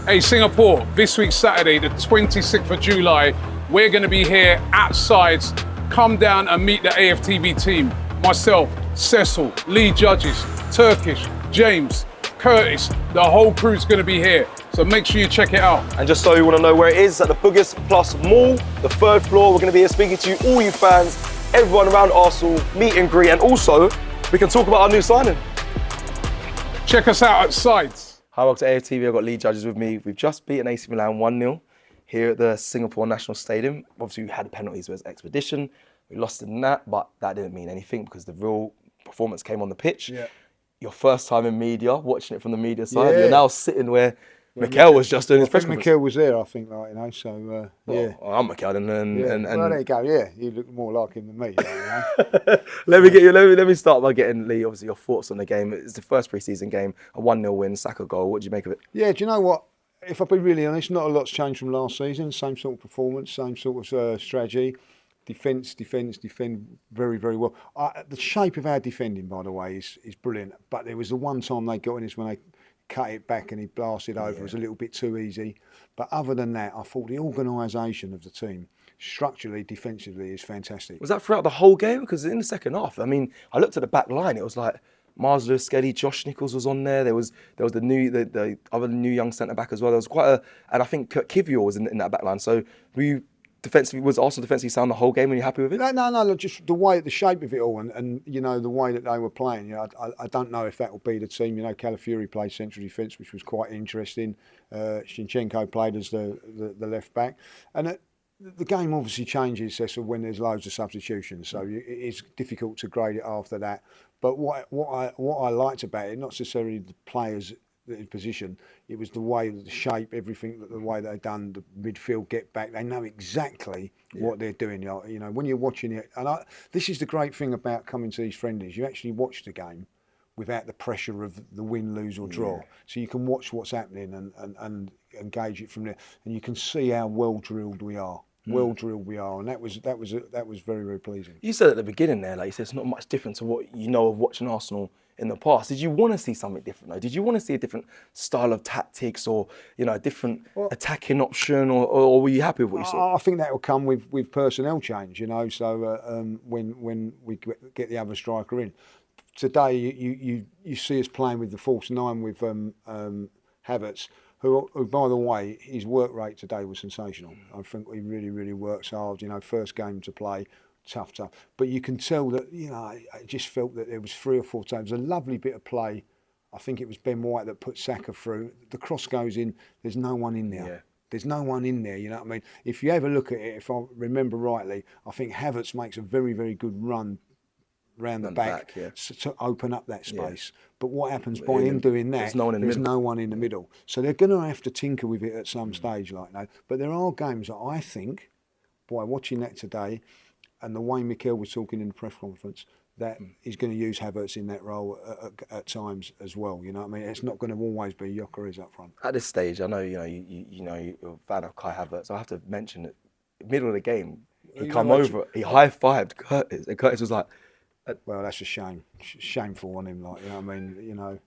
Hey, Singapore, this week, Saturday, the 26th of July, we're going to be here at Sides. Come down and meet the AFTV team. Myself, Cecil, Lee Judges, Turkish, James, Curtis, the whole crew's going to be here. So make sure you check it out. And just so you want to know where it is, at the Boogers Plus Mall, the 3rd floor. We're going to be here speaking to you, all you fans, everyone around Arsenal, meet and greet, and also we can talk about our new signing. Check us out at Sides. Hi, welcome to AFTV. I've got Lee Judges with me. We've just beaten AC Milan 1-0 here at the Singapore National Stadium. Obviously, we had penalties with Expedition. We lost in that, but that didn't mean anything because the real performance came on the pitch. Yeah. Your first time in media, watching it from the media side. Yeah. You're now sitting where Mikel was just doing his press conference. Mikel was there, I think, like, you know, so, yeah. Well, I'm Mikel, and well, there you go, yeah. You look more like him than me, you know. Let me start by getting, Lee, obviously, your thoughts on the game. It's the first pre-season game, a 1-0 win, Saka goal. What do you make of it? Yeah, do you know what? If I've been really honest, not a lot's changed from last season. Same sort of performance, same sort of strategy. Defend very, very well. The shape of our defending, by the way, is brilliant. But there was the one time they got in this when they cut it back and he blasted over. It was a little bit too easy. But other than that, I thought the organisation of the team, structurally, defensively, is fantastic. Was that throughout the whole game? Because in the second half, I mean, I looked at the back line, it was like Mars Lewis, Skelly, Josh Nichols was on there. There was the other new young centre back as well. There was quite a, and I think Kivior was in that back line. So were you defensively, was Arsenal defensively sound the whole game? Were you happy with it? No, just the shape of it all and you know, the way that they were playing. You know, I don't know if that will be the team. You know, Calafiori played central defence, which was quite interesting. Shinchenko played as the left back. And the game obviously changes, Cecil, when there's loads of substitutions. So it's difficult to grade it after that. But what I liked about it, not necessarily the players in position, it was the way, the shape, everything, the way they've done the midfield get back. They know exactly what they're doing. You know, when you're watching it, and this is the great thing about coming to these friendlies. You actually watch the game without the pressure of the win, lose or draw. So you can watch what's happening and engage it from there, and you can see how well drilled we are. Well drilled we are, and that was very, very pleasing. You said at the beginning there, like you said, it's not much different to what you know of watching Arsenal in the past. Did you want to see something different though? Did you want to see a different style of tactics or, you know, a different attacking option, or were you happy with what you saw? I think that will come with personnel change, you know. So when we get the other striker in, today you see us playing with the false nine with Havertz. Who, by the way, his work rate today was sensational. I think he really, really works hard. You know, first game to play, tough. But you can tell that, you know, I just felt that there was 3 or 4 times. A lovely bit of play. I think it was Ben White that put Saka through. The cross goes in. There's no one in there. Yeah. There's no one in there, you know what I mean? If you ever look at it, if I remember rightly, I think Havertz makes a very, very good run round the back to open up that space. Yeah. But what happens by him doing that, there's no one in the middle. So they're going to have to tinker with it at some stage like that. But there are games that I think, by watching that today, and the way Mikel was talking in the press conference, that he's going to use Havertz in that role at times as well. You know what I mean? It's not going to always be Gyökeres up front. At this stage, I know you're a fan of Kai Havertz. I have to mention that middle of the game, he come over, he high-fived Curtis, and Curtis was like, well, that's a shame. Shameful on him, like, you know what I mean? You know.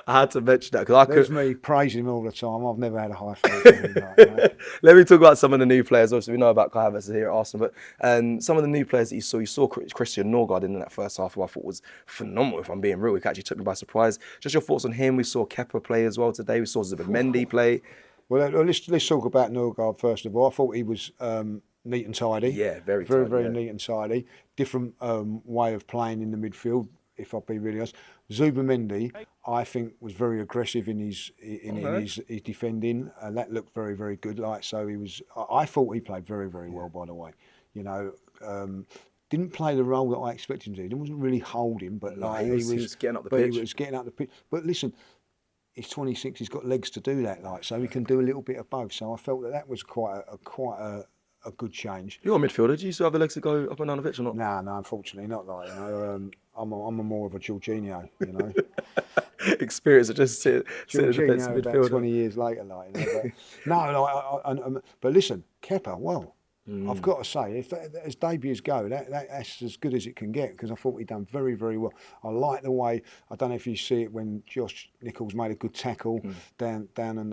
I had to mention that because There's me praising him all the time. I've never had a high five for him. Like, you know. Let me talk about some of the new players. Obviously, we know about Kai Havertz here at Arsenal, but some of the new players that you saw Christian Norgard in that first half, who I thought was phenomenal, if I'm being real. He actually took me by surprise. Just your thoughts on him. We saw Kepa play as well today. We saw Zubimendi play. Well, let's talk about Norgard first of all. I thought he was neat and tidy. Yeah, very neat and tidy. Different way of playing in the midfield, if I'll be really honest. Zubimendi, I think, was very aggressive in his defending, and that looked very, very good. Like, so he was. I thought he played very, very well. By the way, you know, didn't play the role that I expected him to. He wasn't really holding, but like he was getting up the pitch. He was getting up the pitch. But listen, he's 26. He's got legs to do that. Like, so he can do a little bit of both. So I felt that was quite a good change. You're a midfielder. Do you still have the legs to go up and down the pitch or not? No, unfortunately not. Like, you know, I'm a more of a Jorginho, you know. Experience of just sitting in the defensive midfield. 20 years later, like, you know, but listen, Kepa, well, I've got to say, if as debuts go, that's as good as it can get, because I thought he'd done very, very well. I like the way, I don't know if you see it when Josh Nichols made a good tackle down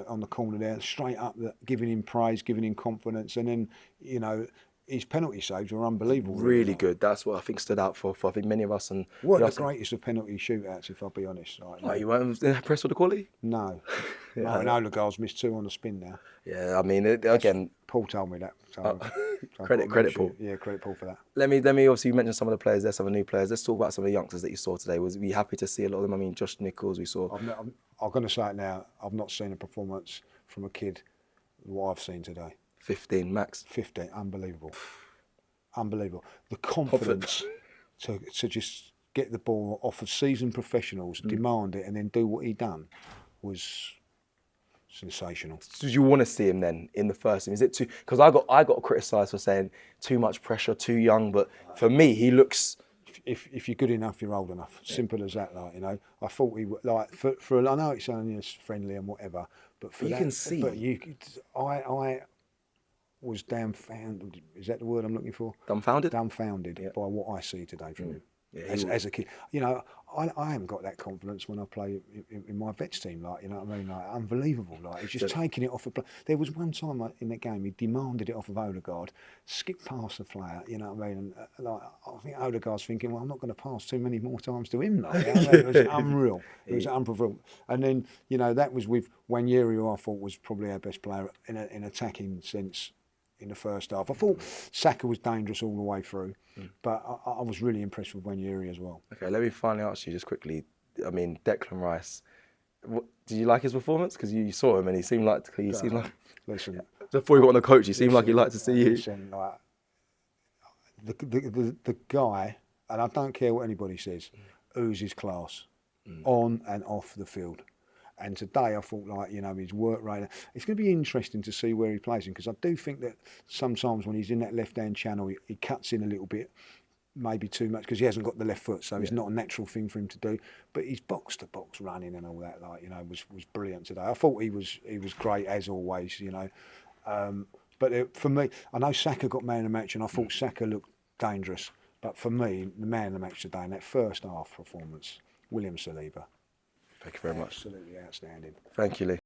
on the corner there, straight up, giving him praise, giving him confidence, and then, you know, his penalty saves were unbelievable. Really good. That's what I think stood out for I think many of us. And Weren't the greatest of penalty shootouts, if I'll be honest. Right, oh, you weren't impressed with the quality? No. Martin Odegaard's missed 2 on the spin now. Yeah, I mean, again, Paul told me that. So credit Paul. Yeah, credit Paul for that. Let me obviously mention some of the players there, some of the new players. Let's talk about some of the youngsters that you saw today. Were you happy to see a lot of them? I mean, Josh Nichols, we saw. I'm going to say it now. I've not seen a performance from a kid what I've seen today. 15 max. 15, unbelievable. Unbelievable. The confidence to just get the ball off of seasoned professionals, demand it, and then do what he done was sensational. Did you want to see him then in the first team? Is it too? Because I got criticised for saying too much pressure, too young. But for me, he looks. If you're good enough, you're old enough. Simple as that. Like, you know, I thought he would, like, for I know it's only friendly and whatever, but for you that, can see. But I was dumbfounded. Is that the word I'm looking for? Dumbfounded? Dumbfounded by what I see today from him. Yeah, as a kid, you know, I haven't got that confidence when I play in my vets team. Like, you know what I mean? Like, unbelievable. Like, he's just taking it off the play. There was one time in that game he demanded it off of Odegaard, skipped past the player. You know what I mean? And like, I think Odegaard's thinking, well, I'm not going to pass too many more times to him. Like, you know? It was unreal. It was unprovoked. And then, you know, that was with Wanyeri, who I thought was probably our best player in attacking sense in the first half. I thought Saka was dangerous all the way through, but I was really impressed with Wanyeri as well. Okay, let me finally ask you just quickly. I mean, Declan Rice. Did you like his performance? Because you saw him and he seemed like Listen, before he got on the coach, he seemed like he liked to see you. Listen, like, the guy, and I don't care what anybody says, oozes class on and off the field. And today I thought, like, you know, his work rate, it's going to be interesting to see where he plays him, because I do think that sometimes when he's in that left-hand channel, he cuts in a little bit, maybe too much, because he hasn't got the left foot, so it's not a natural thing for him to do. But his box-to-box running and all that, like, you know, was brilliant today. I thought he was great as always, you know. But for me, I know Saka got man of the match, and I thought Saka looked dangerous. But for me, the man of the match today in that first half performance, William Saliba. Thank you very much. Absolutely outstanding. Thank you, Lee.